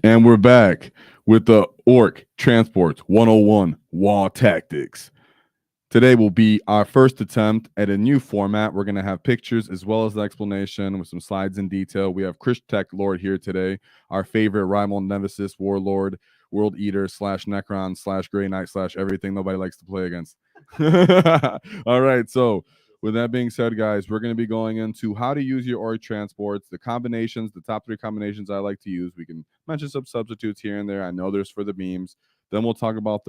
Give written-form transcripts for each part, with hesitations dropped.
And we're back with the Ork Transports 101 Waaaghtaktiks. Today will be our first attempt at a new format. We're going to have pictures as well as the explanation with some slides in detail. We have Chris Tech Lord here today, our favorite rival nemesis, warlord, world eater / Necron / Grey Knight / everything nobody likes to play against. All right, so with that being said, guys, we're going to be going into how to use your Ork transports, the combinations, the top 3 combinations I like to use. We can mention some substitutes here and there. I know there's for the memes. Then we'll talk about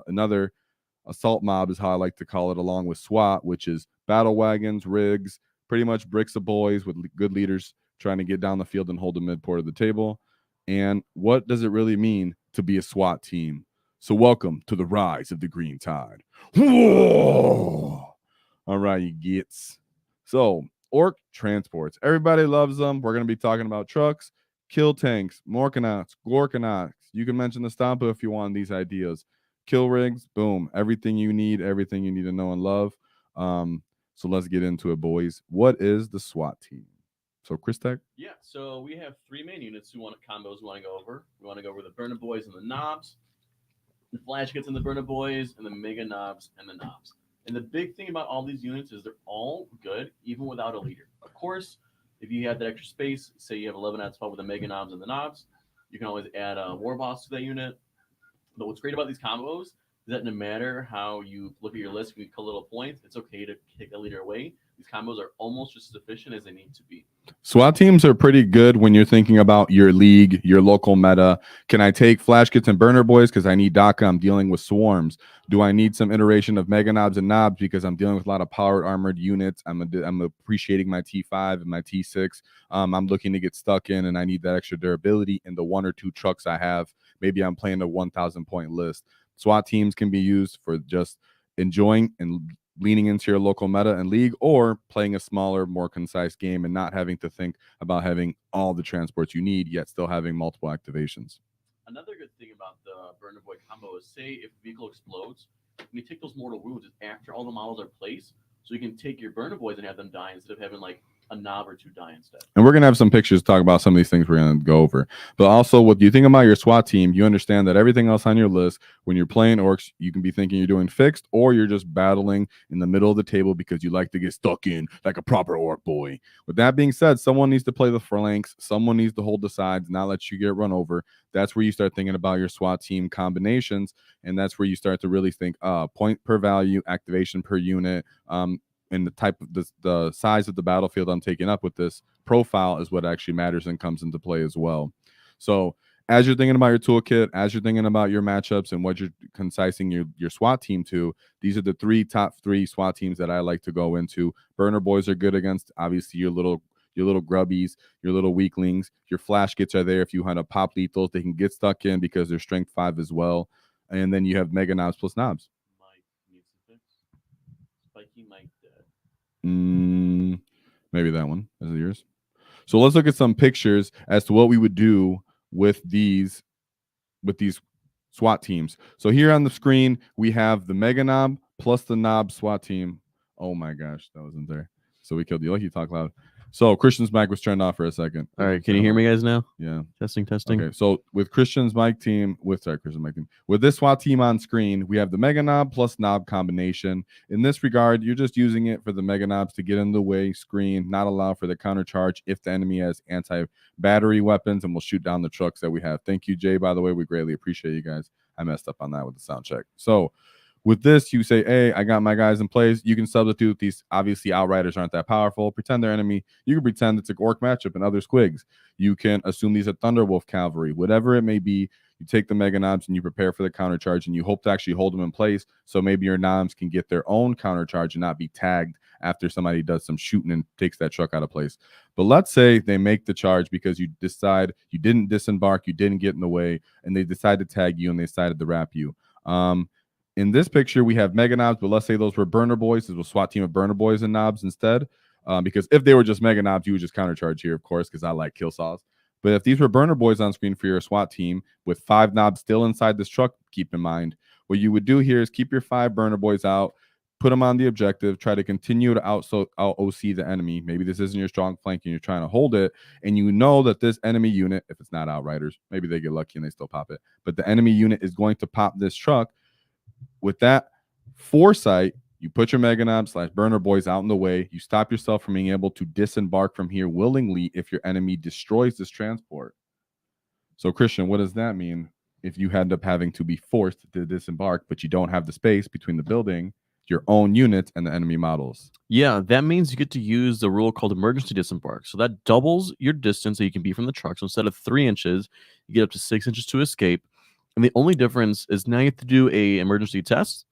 another assault mob is how I like to call it, along with SWAT, which is battle wagons, rigs, pretty much bricks of boys with good leaders trying to get down the field and hold the midport of the table. And what does it really mean to be a SWAT team? So welcome to the rise of the Green Tide. Whoa! All right, you gets. So Ork Transports. Everybody loves them. We're going to be talking about trucks, kill tanks, Morkanauts, Gorkanauts. You can mention the Stompa if you want these ideas. Kill rigs, boom, everything you need to know and love. So let's get into it, boys. What is the SWAT team? So Chris Tech? Yeah, so we have 3 main units combos we want to go over. We want to go over the Burna Boyz and the Nobz, the Flashgitz and the Burna Boyz, and the Meganobz and the Nobz. And the big thing about all these units is they're all good, even without a leader. Of course, if you have that extra space, say you have 11 out spot with the Meganobz and the Nobz, you can always add a War Boss to that unit. But what's great about these combos is that no matter how you look at your list, you cut little points, it's okay to kick a leader away. These combos are almost just as efficient as they need to be. SWAT teams are pretty good when you're thinking about your league, your local meta. Can I take Flashgitz and Burna Boyz because I need DACA? I'm dealing with swarms. Do I need some iteration of Meganobz and Nobz because I'm dealing with a lot of powered armored units? I'm appreciating my T5 and my T6. I'm looking to get stuck in and I need that extra durability in the 1 or 2 trucks I have. Maybe I'm playing a 1,000 point list. SWAT teams can be used for just enjoying and leaning into your local meta and league, or playing a smaller, more concise game and not having to think about having all the transports you need, yet still having multiple activations. Another good thing about the Burna Boy combo is, say if a vehicle explodes, when you take those mortal wounds after all the models are placed, so you can take your Burna Boyz and have them die instead of having like a knob or 2 die instead. And we're going to have some pictures to talk about some of these things we're going to go over. But also, what you think about your SWAT team, you understand that everything else on your list, when you're playing Orks, you can be thinking you're doing fixed, or you're just battling in the middle of the table because you like to get stuck in like a proper Ork boy. With that being said, someone needs to play the flanks. Someone needs to hold the sides, not let you get run over. That's where you start thinking about your SWAT team combinations. And that's where you start to really think point per value, activation per unit, and the type of the size of the battlefield I'm taking up with this profile is what actually matters and comes into play as well. So as you're thinking about your toolkit, as you're thinking about your matchups and what you're concising your SWAT team to, these are the top three SWAT teams that I like to go into. Burna Boyz are good against, obviously, your little grubbies, your little weaklings. Your Flashgitz are there if you want to pop lethals. They can get stuck in because they're strength 5 as well. And then you have Meganobz plus Nobz. Spiky Mike dead. Maybe that one. Is it yours? So let's look at some pictures as to what we would do with these SWAT teams. So here on the screen, we have the Meganobz plus the Nobz SWAT team. Oh my gosh, that wasn't there. So we killed you. Lucky talk loud. So Christian's mic was turned off for a second. All right, can you hear me guys now? Yeah. Testing. Okay, so with Christian's mic team, with this SWAT team on screen, we have the Meganobz plus Nobz combination. In this regard, you're just using it for the Meganobz to get in the way screen, not allow for the counter charge if the enemy has anti-battery weapons, and will shoot down the trucks that we have. Thank you, Jay, by the way. We greatly appreciate you guys. I messed up on that with the sound check. So with this, you say, hey, I got my guys in place. You can substitute these. Obviously, Outriders aren't that powerful. Pretend they're enemy. You can pretend it's an Ork matchup and other squigs. You can assume these are Thunderwolf cavalry. Whatever it may be, you take the Meganobz and you prepare for the counter charge, and you hope to actually hold them in place so maybe your Nobz can get their own counter charge and not be tagged after somebody does some shooting and takes that truck out of place. But let's say they make the charge because you decide you didn't disembark, you didn't get in the way, and they decide to tag you and they decided to wrap you. In this picture, we have Meganobz, but let's say those were Burna Boyz. This was a SWAT team of Burna Boyz and Nobz instead. Because if they were just Meganobz, you would just countercharge here, of course, because I like kill saws. But if these were Burna Boyz on screen for your SWAT team with 5 Nobz still inside this truck, keep in mind, what you would do here is keep your 5 Burna Boyz out, put them on the objective, try to continue to out OC the enemy. Maybe this isn't your strong flank and you're trying to hold it, and you know that this enemy unit, if it's not Outriders, maybe they get lucky and they still pop it, but the enemy unit is going to pop this truck. With that foresight, you put your Meganobz / Burna Boyz out in the way. You stop yourself from being able to disembark from here willingly if your enemy destroys this transport. So, Christian, what does that mean if you end up having to be forced to disembark, but you don't have the space between the building, your own units, and the enemy models? Yeah, that means you get to use the rule called emergency disembark. So that doubles your distance that you can be from the truck. So instead of 3 inches, you get up to 6 inches to escape. And the only difference is now you have to do a emergency test.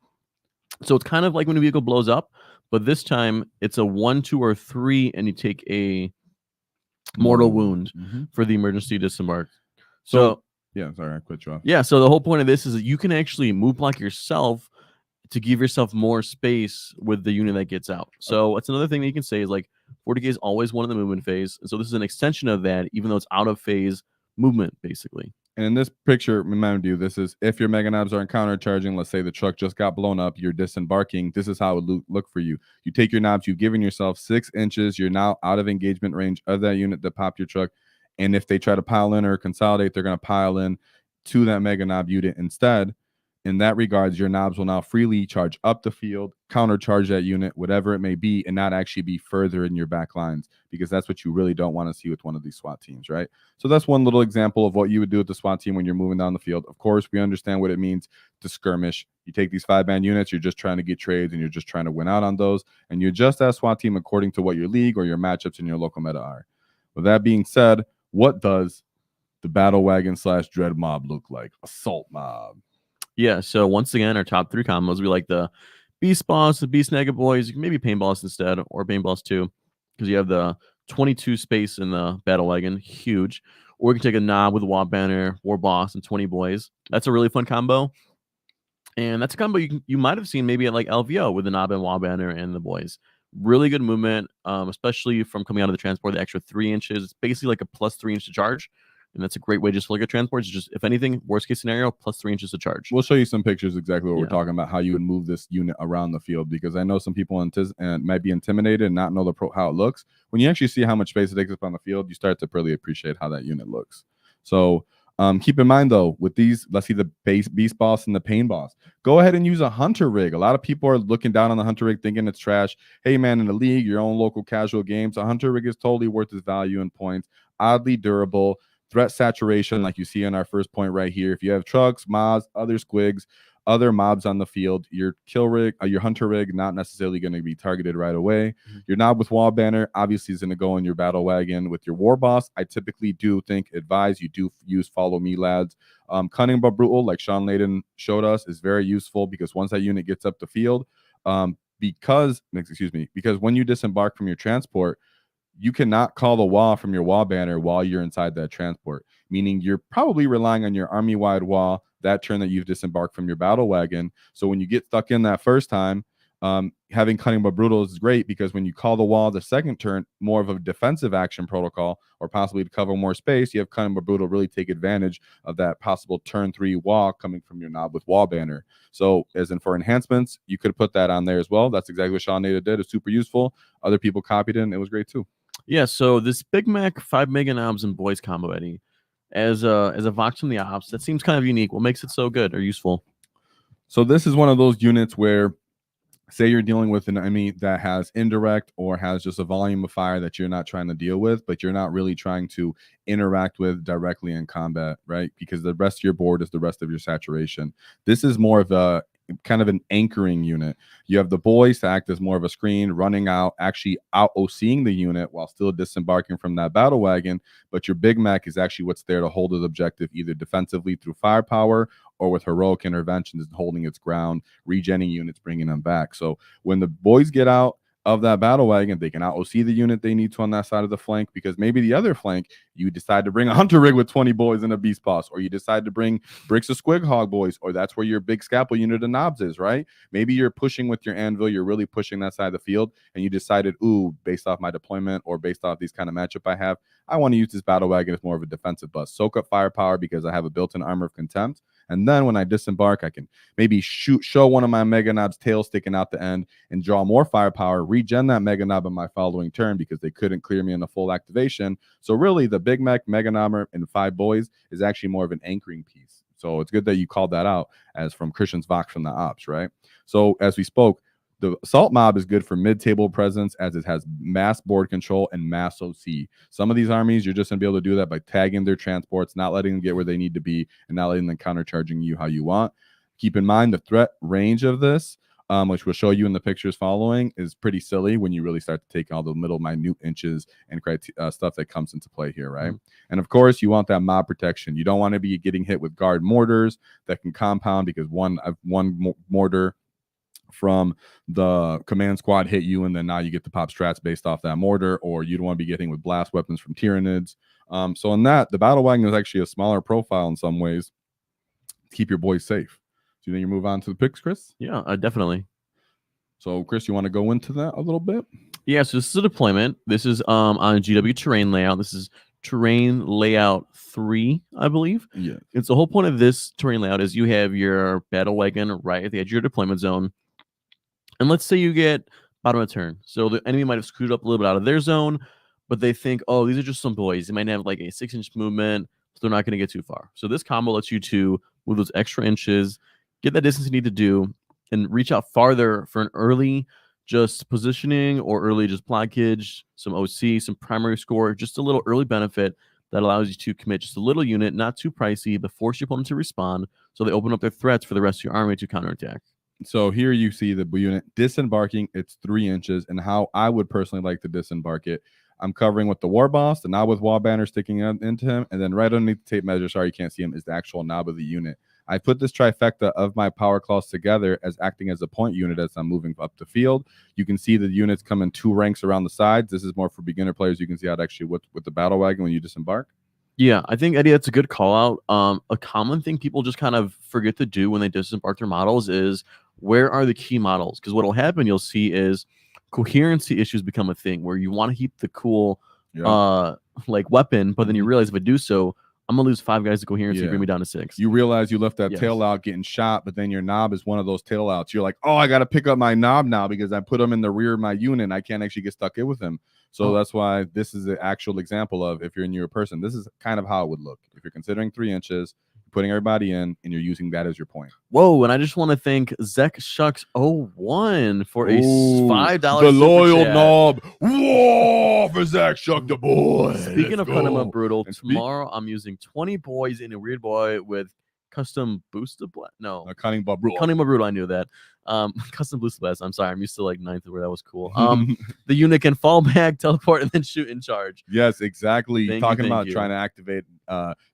So it's kind of like when a vehicle blows up, but this time it's a 1, 2, or 3, and you take a mortal wound for the emergency disembark. So yeah, sorry, I quit you off. Yeah, so the whole point of this is that you can actually move block yourself to give yourself more space with the unit that gets out. So it's another thing that you can say is like 40k is always one in the movement phase. So this is an extension of that, even though it's out of phase movement, basically. And in this picture, remind you, this is if your Meganobz are countercharging. Let's say the truck just got blown up, you're disembarking. This is how it would look for you. You take your knobs, you've given yourself 6 inches. You're now out of engagement range of that unit that popped your truck. And if they try to pile in or consolidate, they're going to pile in to that Meganobz unit instead. In that regards, your knobs will now freely charge up the field, countercharge that unit, whatever it may be, and not actually be further in your back lines, because that's what you really don't want to see with one of these SWAT teams, right? So that's one little example of what you would do with the SWAT team when you're moving down the field. Of course, we understand what it means to skirmish. You take these 5-man units, you're just trying to get trades, and you're just trying to win out on those, and you adjust that SWAT team according to what your league or your matchups in your local meta are. With that being said, what does the battle wagon / dread mob look like? Assault mob. Yeah, so once again, our top 3 combos, we like the Beast Boss, the Beast Boys. You can maybe Paintballs instead, or Paintballs too, because you have the 22 space in the Battle Wagon, huge. Or you can take a Nob with a Wall Banner, War Boss, and 20 Boys. That's a really fun combo. And that's a combo you might have seen maybe at like LVO with the Nob and Wall Banner and the Boys. Really good movement, especially from coming out of the transport, the extra 3 inches. It's basically like a plus 3 inch to charge. And that's a great way just to look at transports. Just, if anything, worst case scenario, plus 3 inches to charge. We'll show you some pictures exactly what we're talking about, how you would move this unit around the field, because I know some people might be intimidated and not know how it looks. When you actually see how much space it takes up on the field, you start to really appreciate how that unit looks. So keep in mind, though, with these, let's see the Beast Boss and the Pain Boss. Go ahead and use a Hunter rig. A lot of people are looking down on the Hunter rig thinking it's trash. Hey, man, in the league, your own local casual games, a Hunter rig is totally worth its value in points. Oddly durable. Threat saturation, like you see on our first point right here. If you have trucks, mobs, other squigs, other mobs on the field, your kill rig, your hunter rig, not necessarily going to be targeted right away. Your Nob with Wall Banner obviously is going to go in your battle wagon. With your War Boss, I typically do advise you do use Follow Me Lads. Cunning but Brutal, like Sean Layden showed us, is very useful, because once that unit gets up the field, because when you disembark from your transport, you cannot call the wall from your Wall Banner while you're inside that transport, meaning you're probably relying on your army-wide wall that turn that you've disembarked from your battle wagon. So when you get stuck in that first time, having Cunning but Brutal is great, because when you call the wall the second turn, more of a defensive action protocol, or possibly to cover more space, you have Cunning but Brutal really take advantage of that possible turn 3 wall coming from your Nob with Wall Banner. So as in for enhancements, you could put that on there as well. That's exactly what Sean Nader did. It's super useful. Other people copied it, and it was great too. Yeah, so this Big Mac 5 Meganobz and Boys combo, Eddie, as a Vox from the Ops, that seems kind of unique. What makes it so good or useful? So this is one of those units where, say you're dealing with an enemy that has indirect or has just a volume of fire that you're not trying to deal with, but you're not really trying to interact with directly in combat, right? Because the rest of your board is the rest of your saturation. This is more of a kind of an anchoring unit. You have the boys to act as more of a screen, running out, actually out OCing the unit while still disembarking from that battle wagon. But your Big Mac is actually what's there to hold its objective, either defensively through firepower or with heroic interventions and holding its ground, regenning units, bringing them back. So when the boys get out of that battle wagon, they can out OC the unit they need to on that side of the flank, because maybe the other flank, you decide to bring a hunter rig with 20 boys and a beast boss, or you decide to bring bricks of squig hog boys, or that's where your big scalpel unit of Nobz is, right? Maybe you're pushing with your anvil, you're really pushing that side of the field, and you decided, ooh, based off my deployment or based off these kind of matchup I have, I want to use this battle wagon as more of a defensive bus. Soak up firepower because I have a built-in armor of contempt, And then when I disembark, I can maybe show one of my Meganobz tail sticking out the end and draw more firepower, regen that Meganob in my following turn because they couldn't clear me in a full activation. So really, the Big Mech, Meganob, and 5 boys is actually more of an anchoring piece. So it's good that you called that out as from Christian's Vox from the Ops, right? So as we spoke, the assault mob is good for mid-table presence as it has mass board control and mass OC. Some of these armies, you're just going to be able to do that by tagging their transports, not letting them get where they need to be, and not letting them countercharging you how you want. Keep in mind the threat range of this, which we'll show you in the pictures following, is pretty silly when you really start to take all the little minute inches and stuff that comes into play here, right? And of course, you want that mob protection. You don't want to be getting hit with guard mortars that can compound because one mortar from the command squad hit you, and then now you get the pop strats based off that mortar, or you don't want to be getting with blast weapons from Tyranids. So in that, the battle wagon is actually a smaller profile in some ways. Keep your boys safe. Do you think you move on to the picks, Chris? Yeah, definitely. So, Chris, you want to go into that a little bit? Yeah, so this is a deployment. This is on GW terrain layout. This is terrain layout 3, I believe. Yeah. It's the whole point of this terrain layout is you have your battle wagon right at the edge of your deployment zone. And let's say you get bottom of turn. So the enemy might have screwed up a little bit out of their zone, but they think, oh, these are just some boys. They might have like a 6-inch movement, so they're not going to get too far. So this combo lets you to move those extra inches, get that distance you need to do, and reach out farther for an early just positioning or early just blockage, some OC, some primary score, just a little early benefit that allows you to commit just a little unit, not too pricey, but force your opponent to respond so they open up their threats for the rest of your army to counterattack. So here you see the unit disembarking. It's 3 inches, and how I would personally like to disembark it. I'm covering with the war boss, the knob with wall banner sticking into him, and then right underneath the tape measure, sorry you can't see him, is the actual knob of the unit. I put this trifecta of my power claws together as acting as a point unit as I'm moving up the field. You can see the units come in 2 ranks around the sides. This is more for beginner players. You can see how it actually with the battle wagon when you disembark. Yeah, I think, Eddie, that's a good call out. A common thing people just kind of forget to do when they disembark their models is where are the key models? Because what will happen, you'll see, is coherency issues become a thing where you want to keep the cool like weapon, but then you realize if I do so, I'm gonna lose 5 guys to coherency, bring me down to 6. You realize you left that tail out getting shot, but then your knob is one of those tail outs. You're like, oh, I got to pick up my knob now because I put him in the rear of my unit and I can't actually get stuck in with him. So that's why this is the actual example of if you're a newer person, this is kind of how it would look. If you're considering 3 inches, putting everybody in, and you're using that as your point. Whoa, and I just want to thank Zek Shucks 01 for a $5 the loyal chat. knob. Whoa, for Zach Shuck the boy. Speaking of Cut 'em Up Brutal, tomorrow I'm using 20 boys in a weird boy with custom booster blast. No, Cunning Bob Brutal. Cunning Bob Brutal, I knew that. Custom booster blast. I'm sorry, I'm used to like 9th where that was cool. The unit can fall back, teleport, and then shoot in charge. Yes, exactly. Thank Talking about you. trying to activate,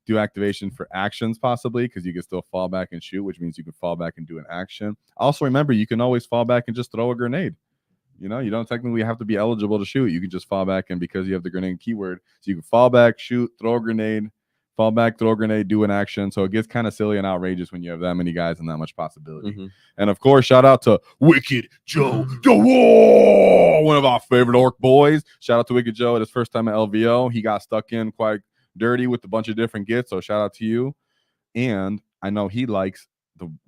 do activation for actions possibly, because you can still fall back and shoot, which means you can fall back and do an action. Also, remember, you can always fall back and just throw a grenade. You know, you don't technically have to be eligible to shoot. You can just fall back, and because you have the grenade keyword, so you can fall back, shoot, throw a grenade, fall back, throw a grenade, do an action. So it gets kind of silly and outrageous when you have that many guys and that much possibility. And of course, shout out to Wicked Joe DeWall, one of our favorite Ork boys. Shout out to Wicked Joe at his first time at LVO. He got stuck in quite dirty with a bunch of different gets. So shout out to you. And I know he likes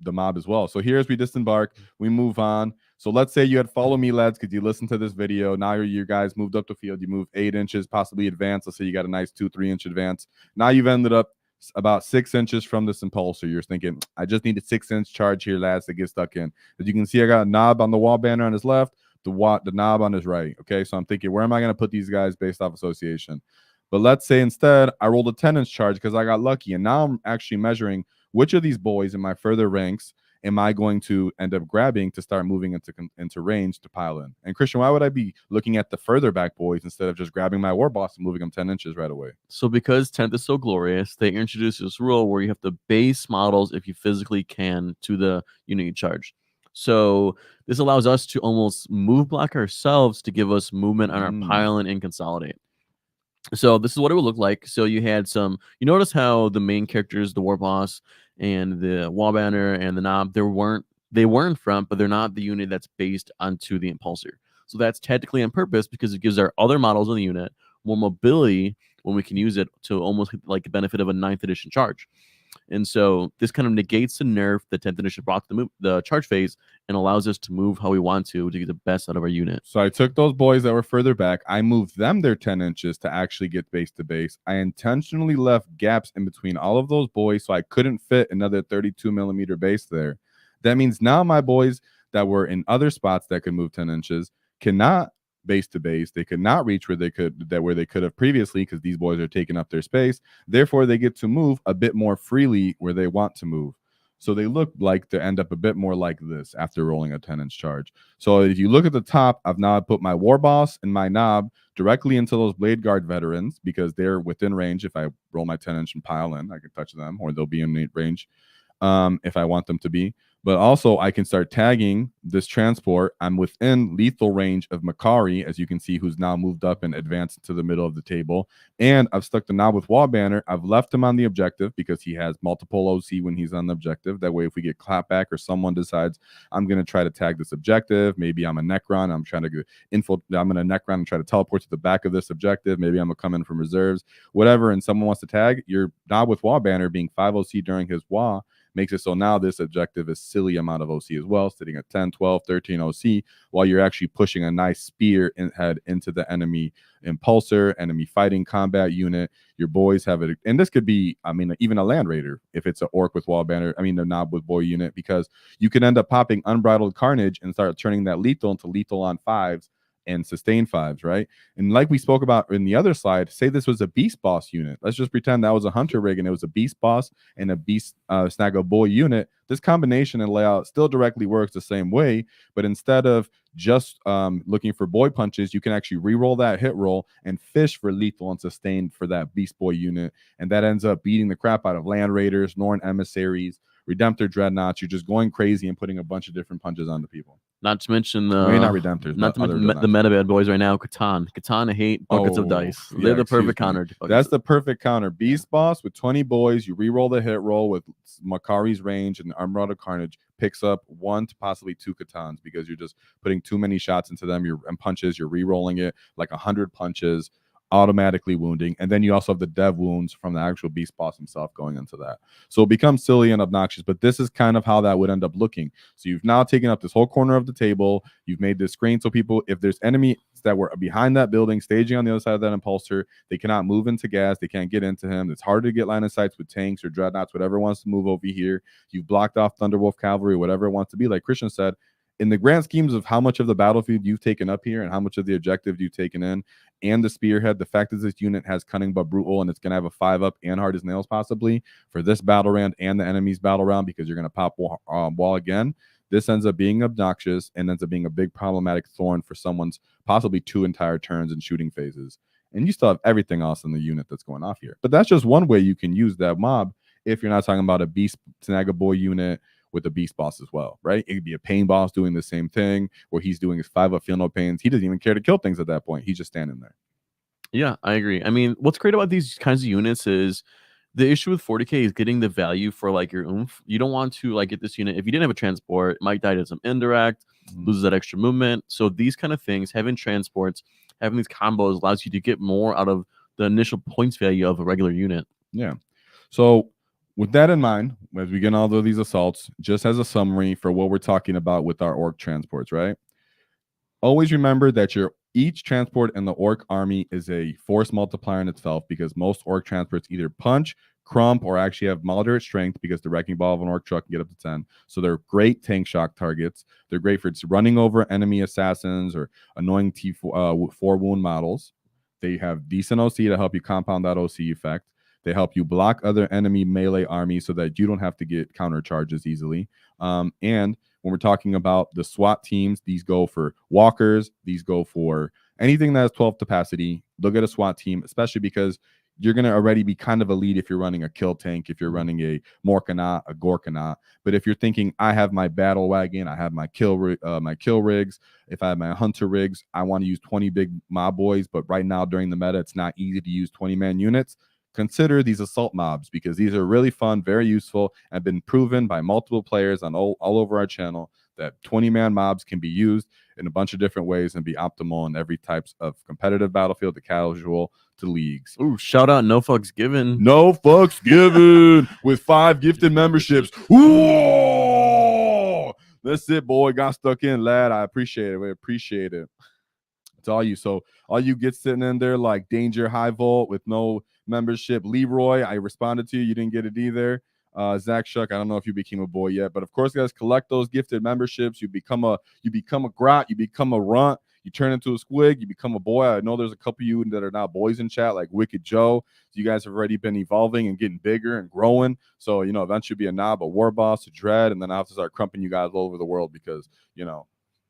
the mob as well. So here as we disembark, we move on. So let's say you had follow me, lads, because you listened to this video. Now you guys moved up the field. You moved 8 inches, possibly advanced. Let's say you got a nice 2-3 inch advance. Now you've ended up about 6 inches from this impulsor. You're thinking, I just need a 6-inch charge here, lads, to get stuck in. As you can see, I got a knob on the wall banner on his left, the knob on his right. Okay, so I'm thinking, where am I going to put these guys based off association? But let's say instead I rolled a 10-inch charge because I got lucky, and now I'm actually measuring which of these boys in my further ranks am I going to end up grabbing to start moving into range to pile in. And Christian, why would I be looking at the further back boys instead of just grabbing my war boss and moving them 10 inches right away? So because 10th is so glorious, they introduced this rule where you have to base models if you physically can to the unit you charge. So this allows us to almost move block ourselves to give us movement on our pile in and consolidate. So this is what it would look like. So you had some, you notice how the main characters, the war boss and the wall banner and the knob, they were in front, but they're not the unit that's based onto the impulsor. So that's tactically on purpose because it gives our other models in the unit more mobility when we can use it to almost like the benefit of a 9th edition charge. And so this kind of negates the nerf the 10th edition brought to the charge phase and allows us to move how we want to get the best out of our unit. So I took those boys that were further back. I moved them their 10 inches to actually get base to base. I intentionally left gaps in between all of those boys so I couldn't fit another 32 millimeter base there. That means now my boys that were in other spots that could move 10 inches cannot base to base. They could not reach where they could have previously because these boys are taking up their space. Therefore, they get to move a bit more freely where they want to move. So they look like to end up a bit more like this after rolling a 10-inch charge. So if you look at the top, I've now put my War Boss and my Nob directly into those Blade Guard veterans because they're within range. If I roll my 10-inch and pile in, I can touch them, or they'll be in range if I want them to be. But also, I can start tagging this transport. I'm within lethal range of Makari, as you can see, who's now moved up and advanced to the middle of the table. And I've stuck the Nob with Wall Banner. I've left him on the objective because he has multiple OC when he's on the objective. That way, if we get clapback or someone decides I'm going to try to tag this objective, maybe I'm a Necron, I'm trying to get I'm going to Necron and try to teleport to the back of this objective. Maybe I'm going to come in from reserves, whatever, and someone wants to tag, your Nob with Wall Banner being 5 OC during his Wall makes it so now this objective is silly amount of OC as well, sitting at 10, 12, 13 OC, while you're actually pushing a nice spear head into the enemy impulsor, enemy fighting combat unit. Your boys have it, and this could be, I mean, even a land raider if it's an Ork with Wall Banner, I mean, the Nob with boy unit, because you could end up popping Unbridled Carnage and start turning that lethal into lethal on 5s and sustain 5s, right? And like we spoke about in the other slide, say this was a beast boss unit. Let's just pretend that was a hunter rig and it was a beast boss and a beast snag a boy unit. This combination and layout still directly works the same way, but instead of just looking for boy punches, you can actually re-roll that hit roll and fish for lethal and sustain for that beast boy unit, and that ends up beating the crap out of land raiders, Norn emissaries, Redemptor dreadnoughts. You're just going crazy and putting a bunch of different punches onto people. Not to mention the maybe not Redemptors, not to mention the meta bad boys right now. Catan hate buckets of dice. They're the perfect counter. That's the perfect counter. Beast boss with 20 boys. You re-roll the hit roll with Makari's range and Unbridled Carnage picks up 1 to possibly 2 Catans because you're just putting too many shots into them. And punches. You're re-rolling it like 100 punches, automatically wounding, and then you also have the dev wounds from the actual beast boss himself going into that. So it becomes silly and obnoxious, but this is kind of how that would end up looking. So you've now taken up this whole corner of the table. You've made this screen so people, if there's enemies that were behind that building, staging on the other side of that impulsor, they cannot move into gas. They can't get into him. It's hard to get line of sights with tanks or dreadnoughts, whatever wants to move over here. You've blocked off Thunderwolf cavalry, whatever it wants to be. Like Christian said, in the grand schemes of how much of the battlefield you've taken up here and how much of the objective you've taken in and the spearhead, the fact that this unit has cunning but brutal and it's going to have a 5-up and hard as nails possibly for this battle round and the enemy's battle round because you're going to pop wall again, this ends up being obnoxious and ends up being a big problematic thorn for someone's possibly 2 entire turns and shooting phases. And you still have everything else in the unit that's going off here. But that's just one way you can use that mob if you're not talking about a beast snag a boy unit with a beast boss as well, right? It could be a pain boss doing the same thing where he's doing his 5-up feel no pains. He doesn't even care to kill things at that point. He's just standing there. Yeah, I agree. I mean, what's great about these kinds of units is the issue with 40k is getting the value for like your oomph. You don't want to like get this unit if you didn't have a transport, it might die to some indirect, loses that extra movement. So these kind of things, having transports, having these combos allows you to get more out of the initial points value of a regular unit. Yeah. So with that in mind, as we get all of these assaults, just as a summary for what we're talking about with our Ork transports, right? Always remember that each transport in the Ork army is a force multiplier in itself because most Ork transports either punch, crump, or actually have moderate strength because the wrecking ball of an Ork truck can get up to 10. So they're great tank shock targets. They're great for running over enemy assassins or annoying T4 wound models. They have decent OC to help you compound that OC effect. They help you block other enemy melee armies so that you don't have to get counter charges easily. And when we're talking about the SWAT teams, these go for walkers. These go for anything that has 12 capacity. Look at a SWAT team, especially because you're going to already be kind of a lead if you're running a kill tank, if you're running a Morkanaut, a Gorkanaut. But if you're thinking, I have my battle wagon, I have my kill rigs, if I have my hunter rigs, I want to use 20 big mob boys. But right now during the meta, it's not easy to use 20-man units. Consider these assault mobs because these are really fun, very useful, and been proven by multiple players on all over our channel that 20-man mobs can be used in a bunch of different ways and be optimal in every types of competitive battlefield, the casual, to leagues. Ooh, shout out No Fucks Given. No fucks given with 5 gifted memberships. Ooh, that's it, boy. Got stuck in, lad. I appreciate it. We appreciate it. It's all you. So all you get sitting in there like Danger High Volt with no membership. Leroy, I responded to you. You didn't get it either. Zach Shuck, I don't know if you became a boy yet, but of course, guys, collect those gifted memberships. You become a grot, you become a runt, you turn into a squig, you become a boy. I know there's a couple of you that are now boys in chat, like Wicked Joe. So you guys have already been evolving and getting bigger and growing. So eventually be a knob, a war boss, a dread, and then I have to start crumping you guys all over the world because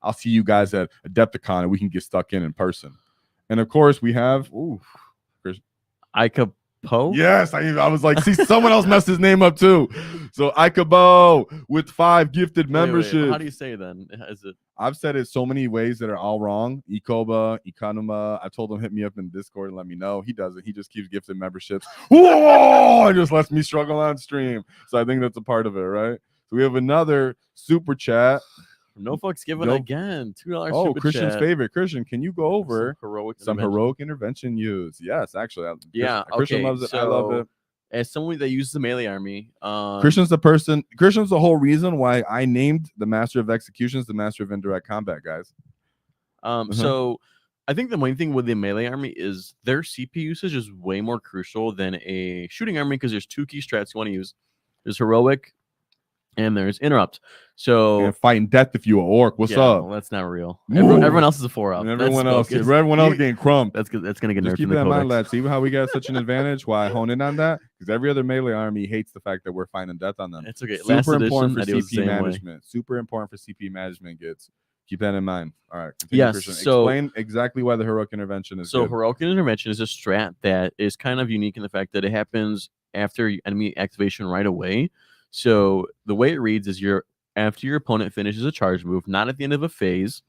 I'll see you guys at Adepticon and we can get stuck in person. And of course, we have Ika Poe? Yes, I was like, see, someone else messed his name up too. So Ikabo with 5 gifted memberships. Wait, how do you say it then? Is it? I've said it so many ways that are all wrong. Ikoba, Ikanuma. I told him hit me up in Discord and let me know. He doesn't. He just keeps gifting memberships. Whoa! It just lets me struggle on stream. So I think that's a part of it, right? So we have another super chat. No Fucks Given again. $2 Oh, super Christian's chat. favorite. Christian, can you go over some heroic intervention use? Yes, actually. Okay, Christian loves it. I love it. As someone that uses the melee army, Christian's the whole reason why I named the Master of Executions the Master of Indirect Combat, guys. So I think the main thing with the melee army is their CP usage is way more crucial than a shooting army because there's 2 key strats you want to use. There's heroic and there's interrupt. So and fighting death if you a orc. What's up? Well, that's not real. Everyone else is a 4-up. And everyone else getting crumped. That's good. That's gonna get nerfed. Just keep that in mind, lads. See how we got such an advantage? Why I hone in on that? Because every other melee army hates the fact that we're finding death on them. It's okay. Super important for CP management. Super important for CP management gets. Keep that in mind. All right. Yes. So explain exactly why the heroic intervention is. So good. heroic intervention is a strat that is kind of unique in the fact that it happens after enemy activation right away. So the way it reads is after your opponent finishes a charge move, not at the end of a phase.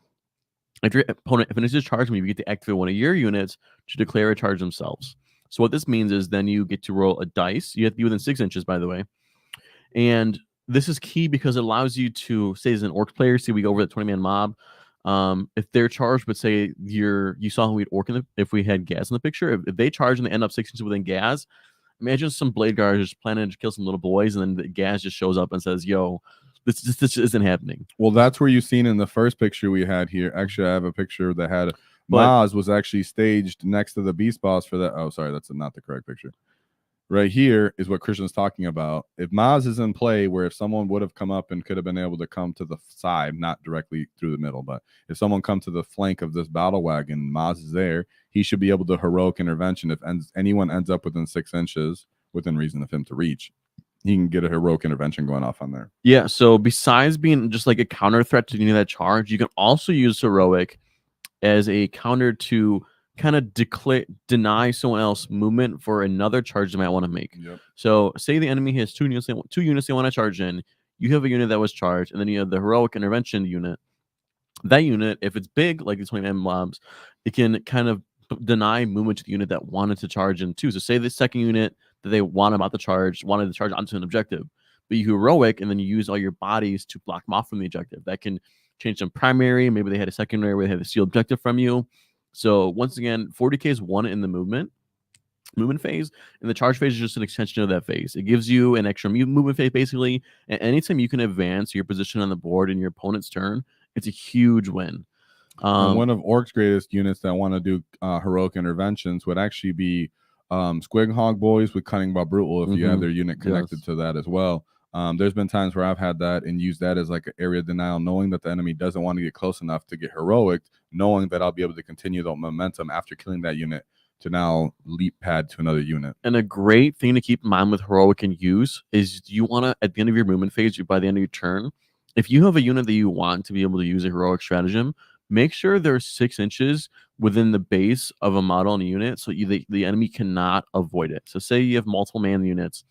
If your opponent finishes a charge move, you get to activate one of your units to declare a charge themselves. So what this means is then you get to roll a dice. You have to be within 6 inches, by the way. And this is key because it allows you to, say as an Orc player, see we go over the 20-man mob. If they're charged, but say you saw we had Orc if we had Gaz in the picture, if they charge and they end up 6 inches within Gaz, imagine some blade guards just planning to kill some little boys, and then the Gaz just shows up and says, "Yo, this isn't happening." Well, that's where you seen in the first picture we had here. Actually, I have a picture that had Maz was actually staged next to the beast boss for that. Oh, sorry, that's not the correct picture. Right here is what Christian's talking about. If Maz is in play, where if someone would have come up and could have been able to come to the side, not directly through the middle, but if someone come to the flank of this battle wagon, Maz is there, he should be able to heroic intervention. If anyone ends up within 6 inches, within reason of him to reach, he can get a heroic intervention going off on there. Yeah, so besides being just like a counter threat to any of that charge, you can also use heroic as a counter to kind of deny someone else movement for another charge they might want to make. Yep. So say the enemy has 2 units they want to charge in. You have a unit that was charged, and then you have the heroic intervention unit. That unit, if it's big, like the 20-man mobs, it can kind of deny movement to the unit that wanted to charge in too. So say the second unit that they wanted to charge onto an objective, but you heroic and then you use all your bodies to block them off from the objective. That can change them primary. Maybe they had a secondary where they had a sealed objective from you. So once again, 40k is 1 in the movement phase, and the charge phase is just an extension of that phase. It gives you an extra movement phase basically, and anytime you can advance your position on the board in your opponent's turn, it's a huge win. And one of Ork's greatest units that want to do heroic interventions would actually be Squig Hog Boys with Cunning But Brutal if you have their unit connected to that as well. There's been times where I've had that and used that as like an area denial, knowing that the enemy doesn't want to get close enough to get heroic, knowing that I'll be able to continue the momentum after killing that unit to now leap pad to another unit. And a great thing to keep in mind with heroic and use is you want to, at the end of your movement phase, by the end of your turn, if you have a unit that you want to be able to use a heroic stratagem, make sure they're 6 inches within the base of a model in a unit so the enemy cannot avoid it. So say you have multiple man units,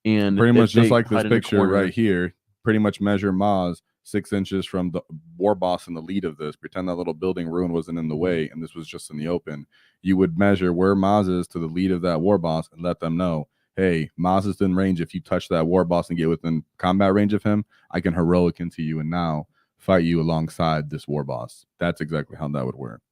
and pretty much just like this picture right here, pretty much measure Maz 6 inches from the war boss in the lead of this. Pretend that little building ruin wasn't in the way and this was just in the open. You would measure where Maz is to the lead of that war boss and let them know, hey, Maz is in range. If you touch that war boss and get within combat range of him, I can heroic into you and now fight you alongside this war boss. That's exactly how that would work.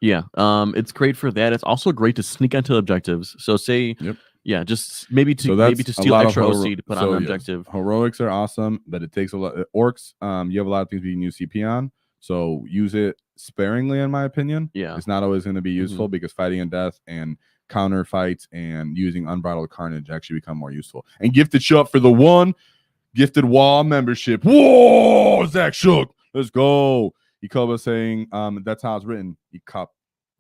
Yeah, it's great for that. It's also great to sneak onto objectives. So say, Yep. yeah, just maybe So to steal extra OC to put on an yes, objective. heroics are awesome, but it takes a lot. Orcs, you have a lot of things you can use CP on, so use it sparingly, in my opinion. Yeah. It's not always going to be useful because fighting in death and counter fights and using unbridled carnage actually become more useful. And gifted shop for the one gifted WAAAGH membership. Whoa, Zach Shook, let's go. Ikoba saying, that's how it's written. Ikup.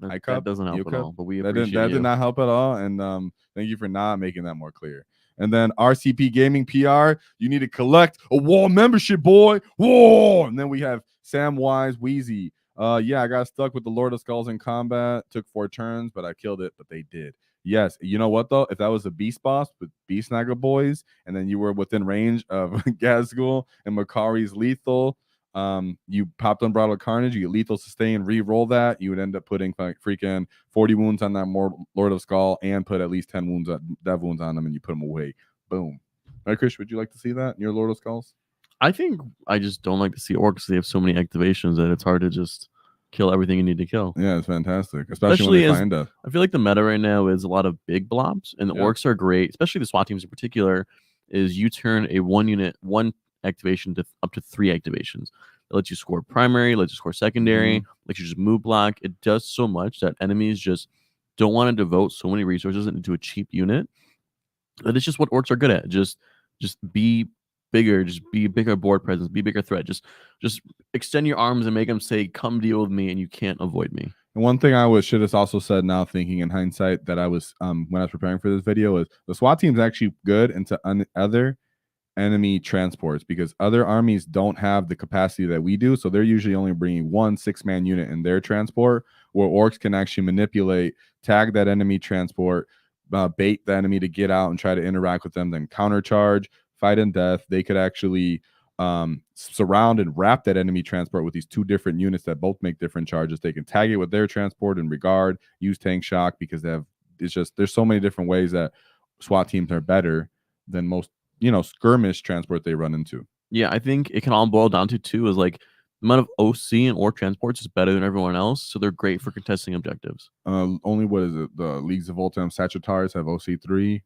That doesn't help at all, but we appreciate that did not help at all, and thank you for not making that more clear. And then RCP Gaming PR, you need to collect a WAAAGH membership, boy. Whoa! And then we have Sam Wise Wheezy. Yeah, I got stuck with the Lord of Skulls in combat. Took 4 turns, but I killed it. But they did. Yes, you know what though? If that was a beast boss with Beast Snagger Boys, and then you were within range of Gazgul and Makari's lethal. You popped Unbridled Carnage, you get lethal sustain, re-roll that, you would end up putting like freaking 40 wounds on that more Lord of Skull and put at least 10 wounds, dev wounds on them, and you put them away. Boom. Right, Chris, would you like to see that in your Lord of Skulls? I think I just don't like to see orcs. They have so many activations that it's hard to just kill everything you need to kill. Yeah, it's fantastic, especially when they find death. I feel like the meta right now is a lot of big blobs, and the orcs are great, especially the SWAT teams in particular. Is you turn a one activation to up to 3 activations. It lets you score primary, lets you score secondary, lets you just move block. It does so much that enemies just don't want to devote so many resources into a cheap unit. That it's just what orcs are good at. Just be bigger, just be a bigger board presence, be a bigger threat. Just extend your arms and make them say, "Come deal with me," and you can't avoid me. And one thing I should have also said now, thinking in hindsight, that I was when I was preparing for this video, is the SWAT team is actually good into other enemy transports, because other armies don't have the capacity that we do, so they're usually only bringing 1 6-man unit in their transport, where orcs can actually manipulate, tag that enemy transport, bait the enemy to get out and try to interact with them, then countercharge, fight in death. They could actually surround and wrap that enemy transport with these 2 different units that both make different charges. They can tag it with their transport in regard, use tank shock, because there's so many different ways that SWAT teams are better than most skirmish transport they run into. Yeah, I think it can all boil down to 2 is like the amount of OC and Ork transports is better than everyone else, so they're great for contesting objectives. Only what is it? The Leagues of Ultim Sagittars have OC3.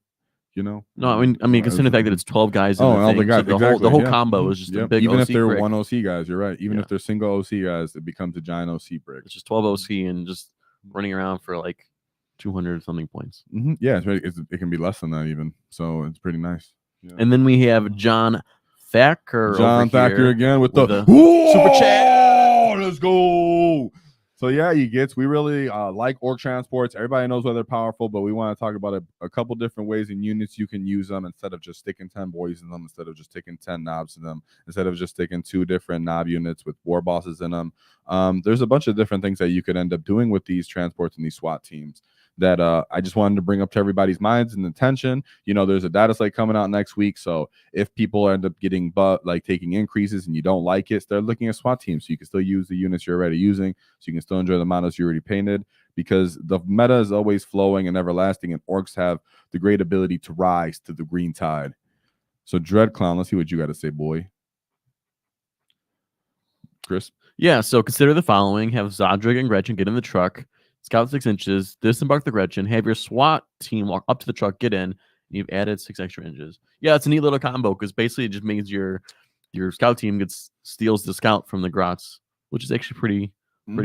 No, I mean, consider the fact that it's 12 guys. In all the guys. So the whole combo is just a big. Even OC if they're brick. 1 OC guys, you're right. Even if they're single OC guys, it becomes a giant OC brick. It's just 12 OC and just running around for like 200 something points. Yeah, it can be less than that even. So it's pretty nice. Yeah. And then we have John Thacker. John Thacker again with the super chat. Let's go. So yeah, we really like Ork Transports. Everybody knows why they're powerful, but we want to talk about a couple different ways and units you can use them instead of just sticking 10 boys in them, instead of just sticking 10 knobs in them, instead of just sticking 2 different knob units with war bosses in them. There's a bunch of different things that you could end up doing with these transports and these SWAT teams that I just wanted to bring up to everybody's minds and attention. There's a data slate coming out next week, so if people end up getting taking increases and you don't like it, start looking at SWAT teams so you can still use the units you're already using, so you can still enjoy the models you already painted, because the meta is always flowing and everlasting, and orcs have the great ability to rise to the green tide. So Dread Clown, let's see what you got to say, boy. Chris? Yeah, so consider the following. Have Zodrig and Gretchen get in the truck, scout 6 inches, disembark the Gretchen, have your SWAT team walk up to the truck, get in, and you've added 6 extra inches. Yeah, it's a neat little combo, because basically it just means your scout team steals the scout from the Grots, which is actually pretty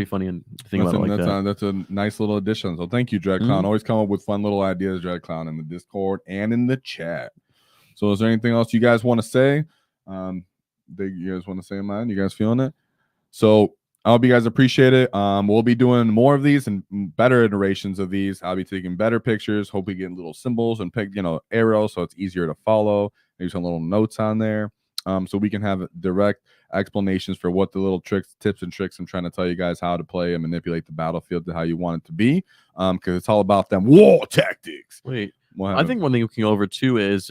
funny and think about it like that. That's a nice little addition. So thank you, Dread Clown. Always come up with fun little ideas, Dread Clown, in the Discord and in the chat. So is there anything else you guys want to say? You guys want to say mine? You guys feeling it? So I hope you guys appreciate it. We'll be doing more of these and better iterations of these. I'll be taking better pictures, hopefully getting little symbols and arrows so it's easier to follow. Maybe some little notes on there. So we can have direct explanations for what the little tips and tricks I'm trying to tell you guys how to play and manipulate the battlefield to how you want it to be. Because it's all about them war tactics. Wait, I think one thing we can go over too is,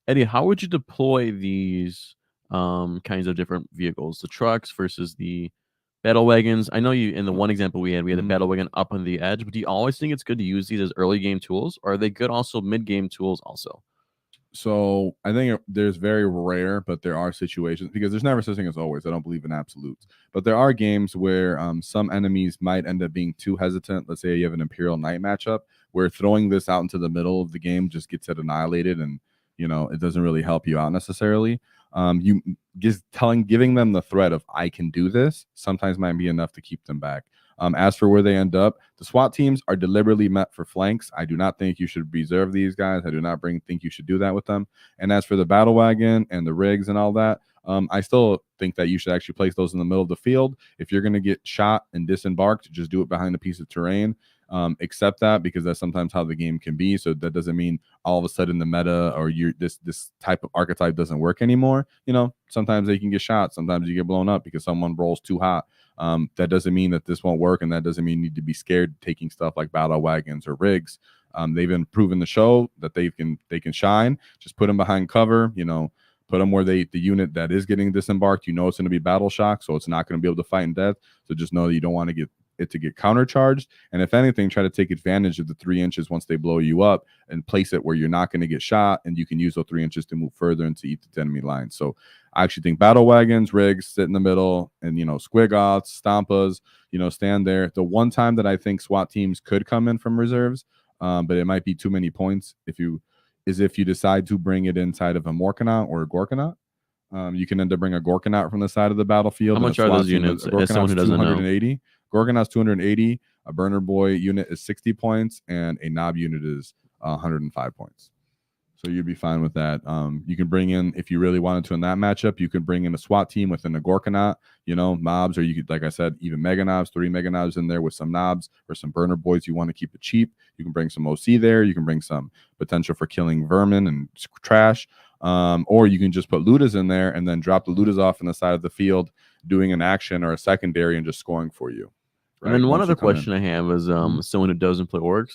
Eddie, how would you deploy these kinds of different vehicles, the trucks versus the battle wagons? I know you in the one example we had the battle wagon up on the edge, but do you always think it's good to use these as early game tools, or are they good also mid game tools also? So I think there's very rare, but there are situations, because there's never such thing as always. I don't believe in absolutes, but there are games where some enemies might end up being too hesitant. Let's say you have an Imperial Knight matchup where throwing this out into the middle of the game just gets it annihilated, and it doesn't really help you out necessarily. You just giving them the threat of I can do this sometimes might be enough to keep them back. As for where they end up, the SWAT teams are deliberately met for flanks. I do not think you should reserve these guys. I do not think you should do that with them. And as for the battle wagon and the rigs and all that, I still think that you should actually place those in the middle of the field. If you're going to get shot and disembarked, just do it behind a piece of terrain. Accept that, because that's sometimes how the game can be. So that doesn't mean all of a sudden the meta or this type of archetype doesn't work anymore. Sometimes they can get shot. Sometimes you get blown up because someone rolls too hot. That doesn't mean that this won't work, and that doesn't mean you need to be scared taking stuff like battle wagons or rigs. They've been proven to show that they can shine. Just put them behind cover. Put them where the unit that is getting disembarked, it's going to be battle shock, so it's not going to be able to fight in death. So just know that you don't want to get it to get countercharged, and if anything, try to take advantage of the 3 inches once they blow you up and place it where you're not going to get shot, and you can use those 3 inches to move further into each enemy line. So I actually think battle wagons, rigs, sit in the middle, and squigoths, stampas, stand there. The one time that I think SWAT teams could come in from reserves, but it might be too many points if you decide to bring it inside of a Morkanaut or a Gorkanaut. You can end up bringing a Gorkanaut from the side of the battlefield. How much are those units? As someone who doesn't 280. Know. Gorkanaut's 280. A Burna Boy unit is 60 points, and a Nobz unit is 105 points. So you'd be fine with that. You can bring in, if you really wanted to in that matchup, you could bring in a SWAT team within a Gorkanaut, mobs, or you could, like I said, even Meganobz, 3 Meganobz in there with some Nobz or some Burna Boys. You want to keep it cheap. You can bring some OC there. You can bring some potential for killing vermin and trash. Or you can just put Ludas in there and then drop the Ludas off on the side of the field, doing an action or a secondary and just scoring for you. Right? And then one other question I have is someone who doesn't play Orks.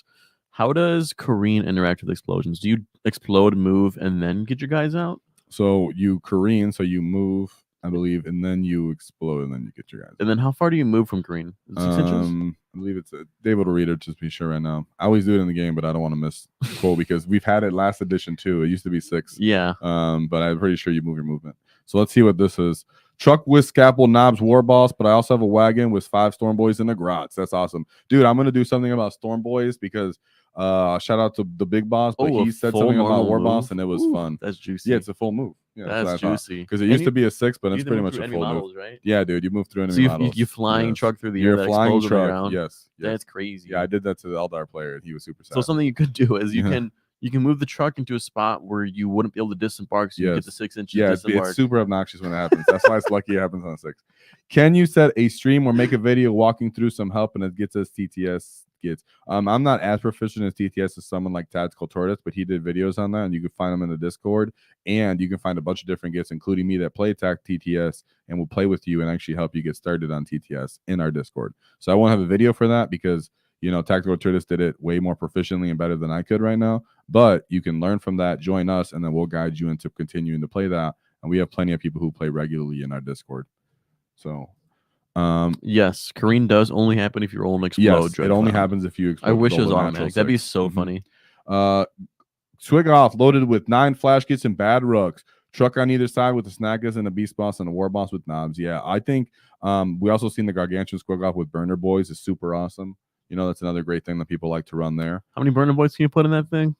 How does Kareen interact with explosions? Do you explode, move, and then get your guys out? So you Kareen, so you move, I believe, and then you explode, and then you get your guys out. And then how far do you move from Kareen? 6 inches? I believe it's David will read it, just be sure right now. I always do it in the game, but I don't want to miss quote because we've had it last edition too. It used to be 6. Yeah. But I'm pretty sure you move your movement. So let's see what this is. Truck with Scalpel, Nobz, War Boss, but I also have a wagon with 5 Storm Boys and a Grotz. That's awesome. Dude, I'm going to do something about Storm Boys because shout out to the big boss, but he said something about War Boss and it was fun. That's juicy. Yeah, it's a full move. Yeah, that's juicy. Because it used to be a 6, but it's pretty much a full models, move. Right? Yeah, dude, you move through enemy models. You flying truck through the air. You're flying truck. Yes. That's crazy. Yeah, I did that to the Eldar player. He was super sad. So something you could do is you can move the truck into a spot where you wouldn't be able to disembark, so you get the 6 inches. Yeah, it's super obnoxious when it happens. That's why it's lucky it happens on 6. Can you set a stream or make a video walking through some help and it gets us TTS gets? I'm not as proficient as TTS as someone like Tactical Tortoise, but he did videos on that, and you can find them in the Discord, and you can find a bunch of different gets, including me that play TTS and will play with you and actually help you get started on TTS in our Discord. So I won't have a video for that because Tactical Tortoise did it way more proficiently and better than I could right now. But you can learn from that, join us, and then we'll guide you into continuing to play that. And we have plenty of people who play regularly in our Discord. So, yes, Kareen does only happen if you roll an explode. Yes, it only happens if you explode. I wish it was automatic. That'd be so funny. Swigoth loaded with 9 Flashgitz and bad rugs. Truck on either side with the Snaggers and a Beast Boss and a War Boss with Nobz. Yeah, I think we also seen the Gargantuan Squigoth with Burna Boyz is super awesome. That's another great thing that people like to run there. How many Burna Boyz can you put in that thing?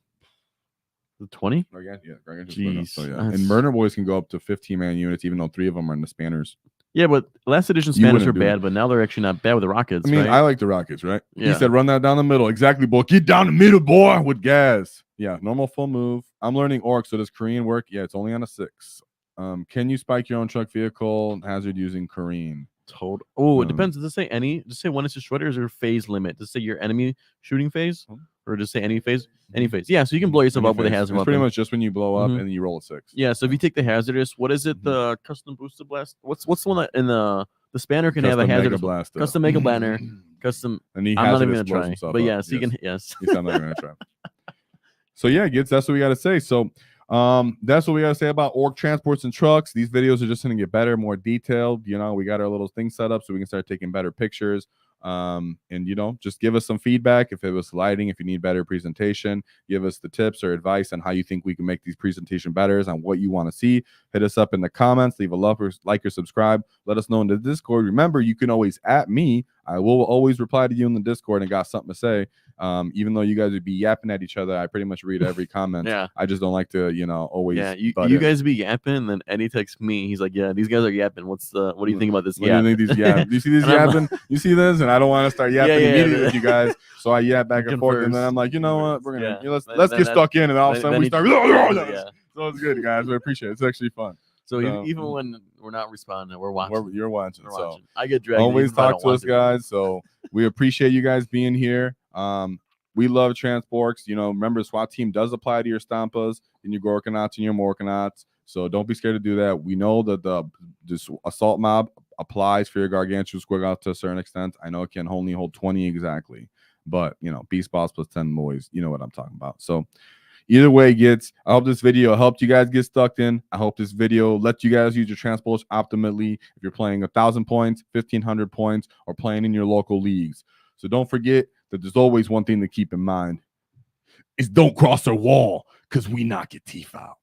20? Jeez. So, yeah. And Burna Boyz can go up to 15-man units, even though 3 of them are in the spanners. Yeah, but last edition spanners were bad, but now they're actually not bad with the rockets. I mean, right? I like the rockets, right? Yeah. He said, run that down the middle. Exactly, boy. Get down the middle, boy, with gas. Yeah, normal full move. I'm learning Ork, so does Kareen work? Yeah, it's only on a 6. Can you spike your own truck vehicle hazard using Kareen? Oh, it depends. Does it say any? Does it say when it's destroyed, or is there a phase limit? Does it say your enemy shooting phase? Or just say any phase? Any phase. Yeah, so you can blow yourself up with a hazardous weapon. Pretty much just when you blow up and you roll a 6. Yeah, so if you take the hazardous, what is it? The custom boosted blast? What's the one that in the spanner can have a hazardous blast? Custom mega blaster. Custom. And I'm not even gonna try. But yes, you can. Yes. I'm not gonna try. So yeah, Gitz, that's what we gotta say. So that's what we gotta say about Ork Transports and trucks. These videos are just gonna get better, more detailed. We got our little thing set up so we can start taking better pictures. And just give us some feedback. If it was lighting, if you need better presentation, give us the tips or advice on how you think we can make these presentation better, on what you want to see. Hit us up in the comments, leave a love or like or subscribe. Let us know in the Discord. Remember, you can always @ me. I will always reply to you in the Discord and got something to say. Even though you guys would be yapping at each other, I pretty much read every comment. Yeah. I just don't like to, always. Yeah, you butt in. guys be yapping, and then Eddie texts me. He's like, "Yeah, these guys are yapping. What do you think about this?" What do you think these yap? Do you see these And I'm yapping? You see this? And I don't want to start yapping immediately with you guys. So I yap back and forth, and then I'm like, you know what? We're gonna let's get stuck in, and all of a sudden we start. So it's good, guys. We appreciate it. It's actually fun. So even when we're not responding, we're watching. You're watching. We're so watching. I get dragged. Always even if I talk don't to us, want guys. So we appreciate you guys being here. We love Transports. Remember, SWAT Team does apply to your Stampas and your Gorkanauts and your Morkanauts. So don't be scared to do that. We know that this assault mob applies for your Gargantuan Squiggle to a certain extent. I know it can only hold 20 exactly. But, Beast Boss plus 10 boys. You know what I'm talking about. So either way, I hope this video helped you guys get stuck in. I hope this video let you guys use your Transports optimally if you're playing 1,000 points, 1,500 points, or playing in your local leagues. So don't forget that there's always one thing to keep in mind is don't cross our wall because we knock your teeth out.